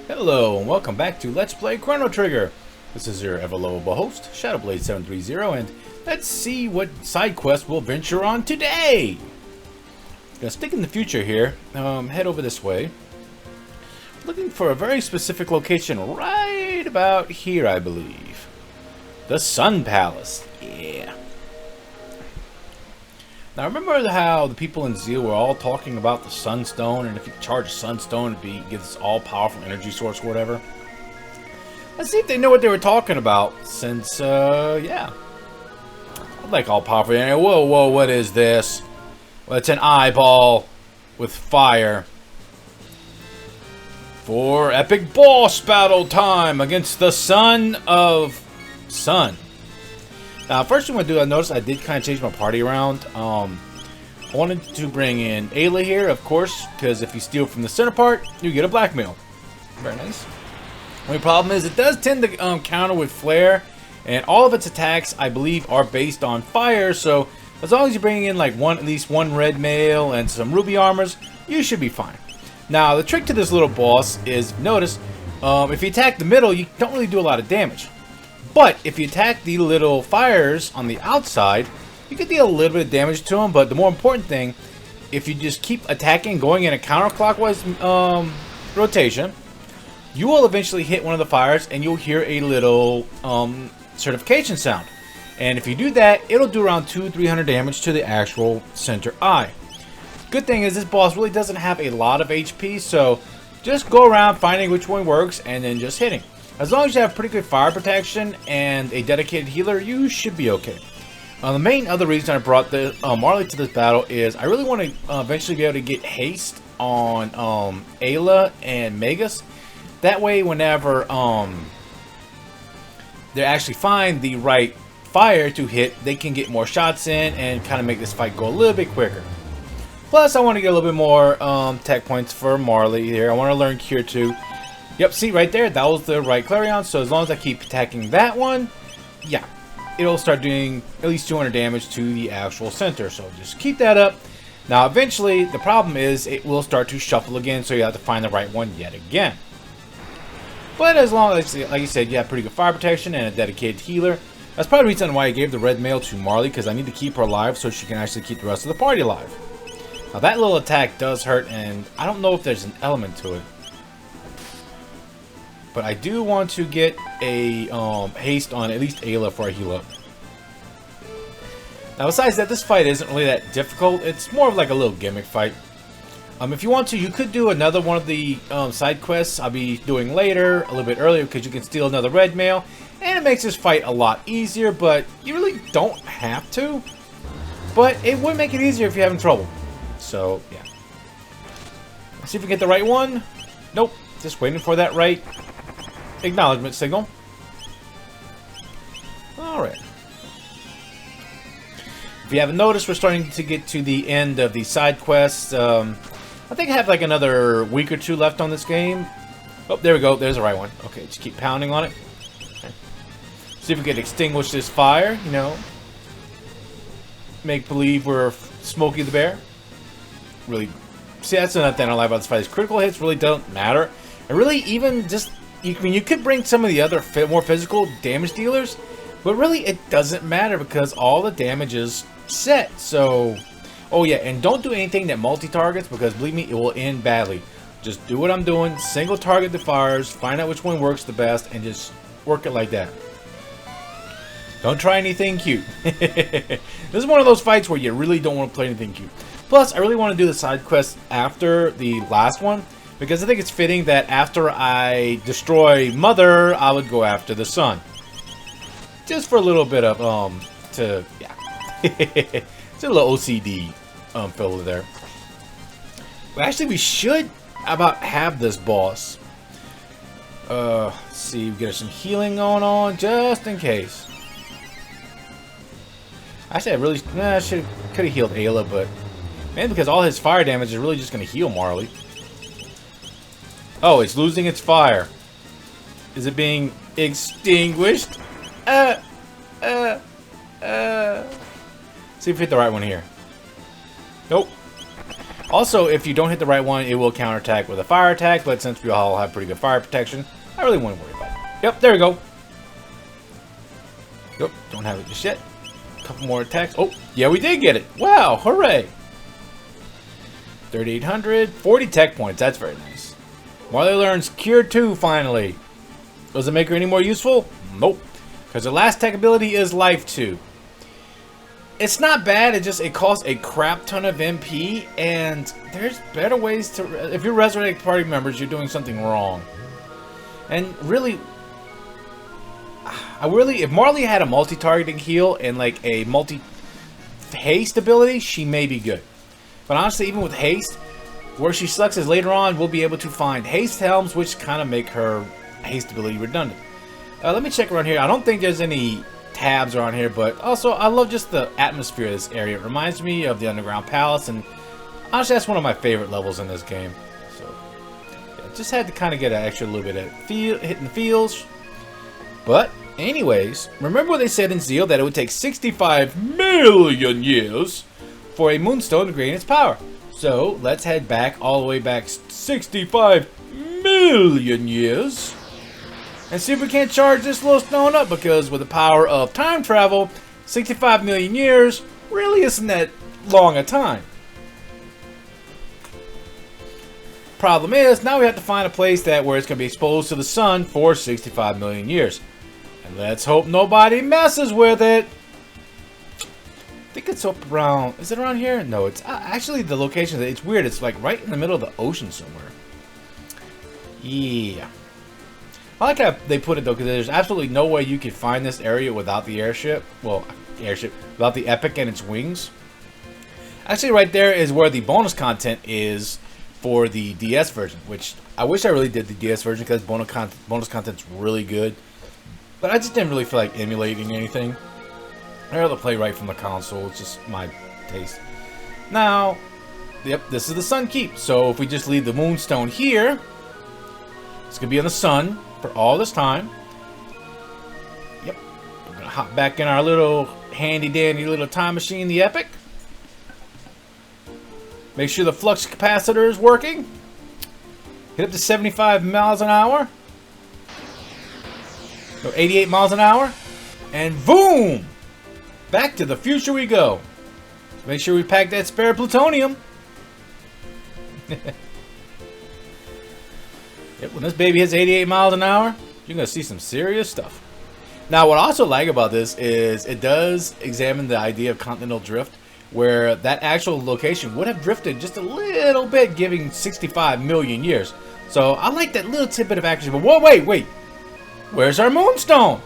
Hello and welcome back to Let's Play Chrono Trigger. This is your ever-lovable host, Shadowblade730, and let's see what side quest we'll venture on today. Gonna stick in the future here. Head over this way. Looking for a very specific location right about here, I believe. The Sun Palace. Yeah. Now remember how the people in Zeal were all talking about the Sunstone, and if you charge a Sunstone, it gives this all-powerful energy source or whatever? Let's see if they know what they were talking about, since, yeah. I'd like all-powerful energy. Whoa, whoa, what is this? Well, it's an eyeball with fire. For epic boss battle time against the Son of Sun. Now, first thing I'm going to do, I noticed I did kind of change my party around. I wanted to bring in Ayla here, of course, because if you steal from the center part, you get a blackmail. Very nice. Only problem is it does tend to counter with flare, and all of its attacks, I believe, are based on fire, so as long as you bring in like at least one red mail and some ruby armors, you should be fine. Now, the trick to this little boss is, notice, if you attack the middle, you don't really do a lot of damage. But if you attack the little fires on the outside, you can deal a little bit of damage to them. But the more important thing, if you just keep attacking, going in a counterclockwise rotation, you will eventually hit one of the fires and you'll hear a little certification sound. And if you do that, it'll do around 200-300 damage to the actual center eye. Good thing is this boss really doesn't have a lot of HP, so just go around finding which one works and then just hitting. As long as you have pretty good fire protection and a dedicated healer, you should be okay. The main other reason I brought the Marley to this battle is I really want to eventually be able to get haste on Ayla and Magus. That way, whenever they actually find the right fire to hit, they can get more shots in and kind of make this fight go a little bit quicker. Plus, I want to get a little bit more tech points for Marley here. I want to learn Cure 2. Yep, see right there, that was the right Clarion, so as long as I keep attacking that one, yeah, it'll start doing at least 200 damage to the actual center, so just keep that up. Now, eventually, the problem is it will start to shuffle again, so you have to find the right one yet again. But as long as, like you said, you have pretty good fire protection and a dedicated healer, that's probably the reason why I gave the red mail to Marley, because I need to keep her alive so she can actually keep the rest of the party alive. Now, that little attack does hurt, and I don't know if there's an element to it. But I do want to get a haste on at least Ayla for a heal up. Now, besides that, this fight isn't really that difficult. It's more of like a little gimmick fight. If you want to, you could do another one of the side quests I'll be doing later, a little bit earlier, because you can steal another red mail. And it makes this fight a lot easier, but you really don't have to. But it would make it easier if you're having trouble. So, yeah. Let's see if we get the right one. Nope. Just waiting for that right acknowledgement signal. Alright. If you haven't noticed, we're starting to get to the end of the side quests. I think I have like another week or two left on this game. Oh, there we go. There's the right one. Okay, just keep pounding on it. Okay. See if we can extinguish this fire, you know. Make believe we're Smokey the Bear. Really. See, that's another thing I like about this fight. Is critical hits really don't matter. And really, even just... you could bring some of the other more physical damage dealers, but really it doesn't matter because all the damage is set. So, oh yeah, and don't do anything that multi-targets because believe me, it will end badly. Just do what I'm doing, single target the fires, find out which one works the best, and just work it like that. Don't try anything cute. This is one of those fights where you really don't want to play anything cute. Plus, I really want to do the side quest after the last one, because I think it's fitting that after I destroy Mother, I would go after the Sun. Just for a little bit of, yeah. It's a little OCD, filler there. Well, actually, we should about have this bass. Let's see, we get some healing going on, just in case. Actually, I could have healed Ayla, but, man, because all his fire damage is really just going to heal Marley. Oh, it's losing its fire. Is it being extinguished? See if we hit the right one here. Nope. Also, if you don't hit the right one, it will counterattack with a fire attack, but since we all have pretty good fire protection, I really wouldn't worry about it. Yep, there we go. Yep, don't have it just yet. A couple more attacks. Oh, yeah, we did get it. Wow, hooray. 3,800, 40 tech points. That's very nice. Marley learns Cure 2 finally. Does it make her any more useful? Nope. Because her last tech ability is Life 2. It's not bad, it costs a crap ton of MP, and there's better ways to... If you're resurrecting party members, you're doing something wrong. And really... if Marley had a multi-targeting heal and like a multi-haste ability, she may be good. But honestly, even with haste, where she sucks is later on, we'll be able to find haste helms, which kind of make her haste ability redundant. Let me check around here. I don't think there's any tabs around here, but also I love just the atmosphere of this area. It reminds me of the Underground Palace, and honestly that's one of my favorite levels in this game. So yeah, just had to kind of get an extra little bit of hitting the feels. But anyways, remember what they said in Zeal, that it would take 65 million years for a moonstone to gain its power. So let's head back, all the way back 65 million years, and see if we can't charge this little stone up, because with the power of time travel, 65 million years really isn't that long a time. Problem is, now we have to find a place where it's going to be exposed to the sun for 65 million years. And let's hope nobody messes with it. I think it's up around... Is it around here? No, it's actually the location. It's weird. It's like right in the middle of the ocean somewhere. Yeah. I like how they put it though, because there's absolutely no way you could find this area without the airship. Well, without the Epic and its wings. Actually, right there is where the bonus content is for the DS version, which I wish I really did the DS version, because bonus content's really good. But I just didn't really feel like emulating anything. I'd rather play right from the console. It's just my taste. Now, yep, this is the Sun Keep. So if we just leave the Moonstone here, it's gonna be in the sun for all this time. Yep, we're gonna hop back in our little handy dandy little time machine, the Epic. Make sure the flux capacitor is working. Hit up to 75 miles an hour. So 88 miles an hour. And boom! Back to the future we go. Make sure we pack that spare plutonium. Yep, when this baby hits 88 miles an hour, you're going to see some serious stuff. Now, what I also like about this is it does examine the idea of continental drift, where that actual location would have drifted just a little bit, giving 65 million years. So I like that little tidbit of accuracy. But whoa, wait. Where's our moonstone?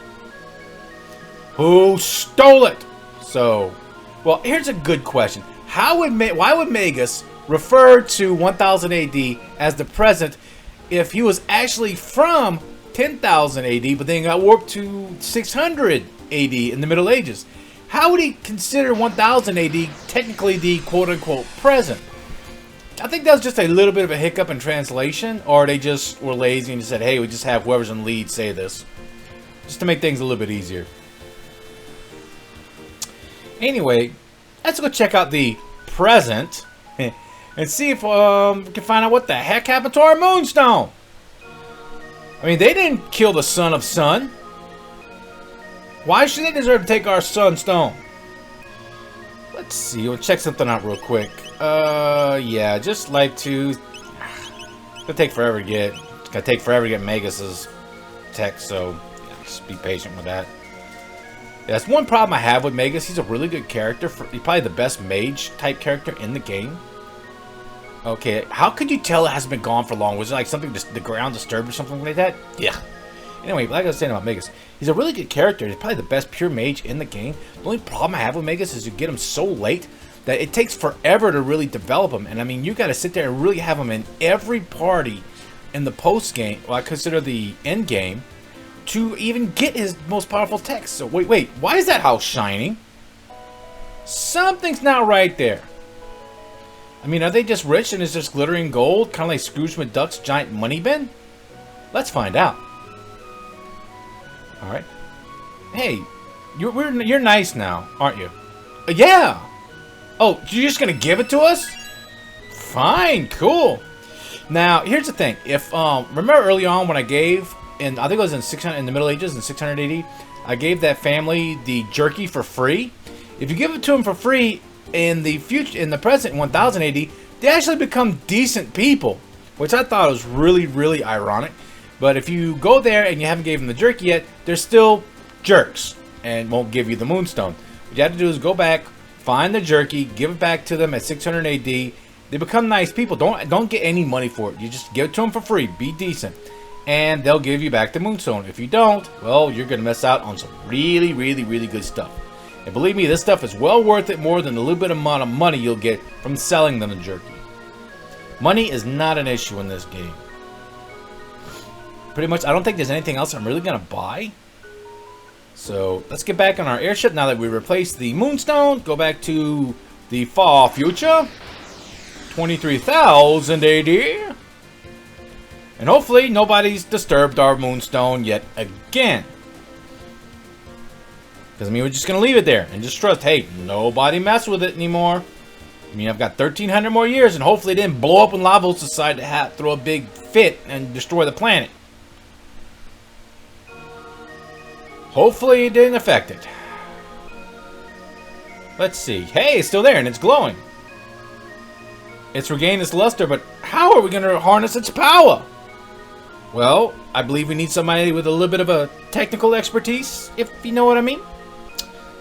Who stole it? So, well, here's a good question. Why would Magus refer to 1000 AD as the present if he was actually from 10,000 AD, but then got warped to 600 AD in the Middle Ages? How would he consider 1000 AD technically the quote-unquote present? I think that was just a little bit of a hiccup in translation, or they just were lazy and said, hey, we just have whoever's in lead say this, just to make things a little bit easier. Anyway, let's go check out the present and see if we can find out what the heck happened to our moonstone. I mean, they didn't kill the son of sun. Why should they deserve to take our sunstone? Let's see. We'll check something out real quick. Yeah, just like to... It's gonna take forever to get... It's gonna take forever to get Magus's tech, so yeah, just be patient with that. Yeah, that's one problem I have with Magus. He's a really good character. He's probably the best mage type character in the game. Okay, how could you tell it hasn't been gone for long? Was it like something, just the ground disturbed or something like that? Yeah. Anyway, like I was saying about Magus, he's a really good character. He's probably the best pure mage in the game. The only problem I have with Magus is you get him so late that it takes forever to really develop him. And I mean, you got to sit there and really have him in every party in the post game, well, I consider the end game, to even get his most powerful tech. So wait, why is that house shining? Something's not right there. I mean, are they just rich and it's just glittering gold, kind of like Scrooge McDuck's giant money bin? Let's find out. All right. Hey, you're nice now, aren't you? Yeah. Oh, you're just gonna give it to us? Fine, cool. Now, here's the thing. If remember early on when I gave, and I think it was in 600 in the Middle Ages in 680, I gave that family the jerky for free. If you give it to them for free in the future, in the present 1080, they actually become decent people, which I thought was really, really ironic. But if you go there and you haven't gave them the jerky yet, they're still jerks and won't give you the moonstone. What you have to do is go back, find the jerky, give it back to them at 600 AD. They become nice people. Don't get any money for it. You just give it to them for free. Be decent. And they'll give you back the moonstone. If you don't, well, you're going to miss out on some really, really, really good stuff. And believe me, this stuff is well worth it more than the little bit amount of money you'll get from selling them the jerky. Money is not an issue in this game. Pretty much, I don't think there's anything else I'm really going to buy. So, let's get back on our airship now that we replaced the moonstone. Go back to the far future. 23,000 AD. And hopefully nobody's disturbed our moonstone yet again. Because I mean, we're just going to leave it there and just trust, hey, nobody mess with it anymore. I mean, I've got 1,300 more years and hopefully it didn't blow up when Lavos decided to throw a big fit and destroy the planet. Hopefully it didn't affect it. Let's see. Hey, it's still there and it's glowing. It's regained its luster, but how are we going to harness its power? Well, I believe we need somebody with a little bit of a technical expertise, if you know what I mean.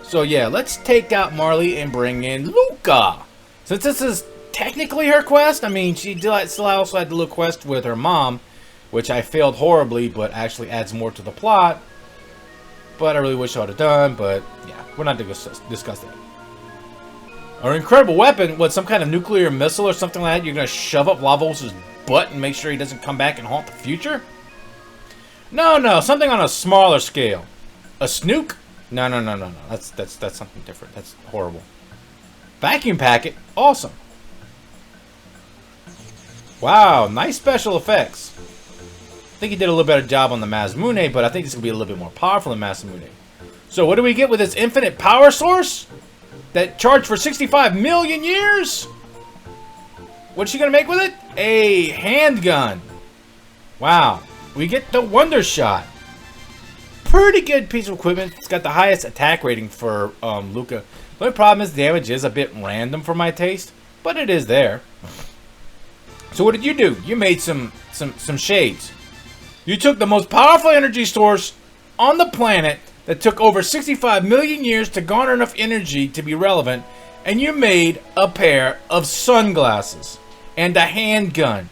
So yeah, let's take out Marley and bring in Luca. Since this is technically her quest, I mean, she still also had the little quest with her mom, which I failed horribly, but actually adds more to the plot. But I really wish I would have done, but yeah, we're not going to discuss that. Our incredible weapon, what, some kind of nuclear missile or something like that, you're going to shove up Lavos' butt and make sure he doesn't come back and haunt the future? No, something on a smaller scale. A snook? No. That's something different. That's horrible. Vacuum packet? Awesome. Wow, nice special effects. I think he did a little better job on the Mazmune, but I think this will be a little bit more powerful than Mazmune. So what do we get with this infinite power source? That charged for 65 million years? What's she gonna make with it? A handgun. Wow. We get the Wonder Shot. Pretty good piece of equipment. It's got the highest attack rating for Luca. The only problem is damage is a bit random for my taste, but it is there. So what did you do? You made some shades. You took the most powerful energy source on the planet that took over 65 million years to garner enough energy to be relevant, and you made a pair of sunglasses and a handgun.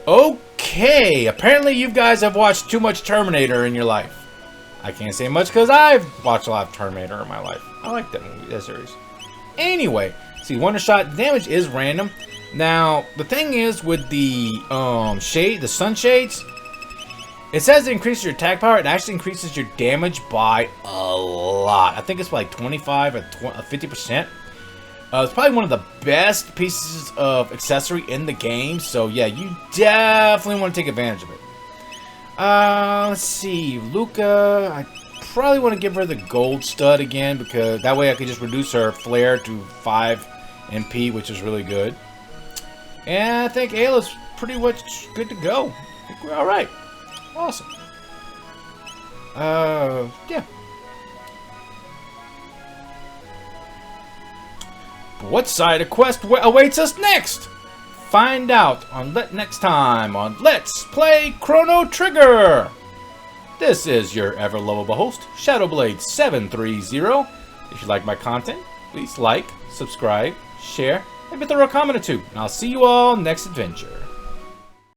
Okay, apparently you guys have watched too much Terminator in your life. I can't say much because I've watched a lot of Terminator in my life. I like that movie, that series. Anyway, see, Wonder Shot damage is random. Now, the thing is with the the sunshades, it says it increases your attack power. It actually increases your damage by a lot. I think it's like 25 or 50%. It's probably one of the best pieces of accessory in the game. So yeah, you definitely want to take advantage of it. Let's see, Luca. I probably want to give her the gold stud again because that way I could just reduce her flare to 5 MP, which is really good. And I think Ayla's pretty much good to go. I think we're all right. Awesome. Yeah. But what side of quest awaits us next? Find out on next time on Let's Play Chrono Trigger. This is your ever lovable host, Shadowblade730. If you like my content, please like, subscribe, share, and throw a comment or two. And I'll see you all next adventure.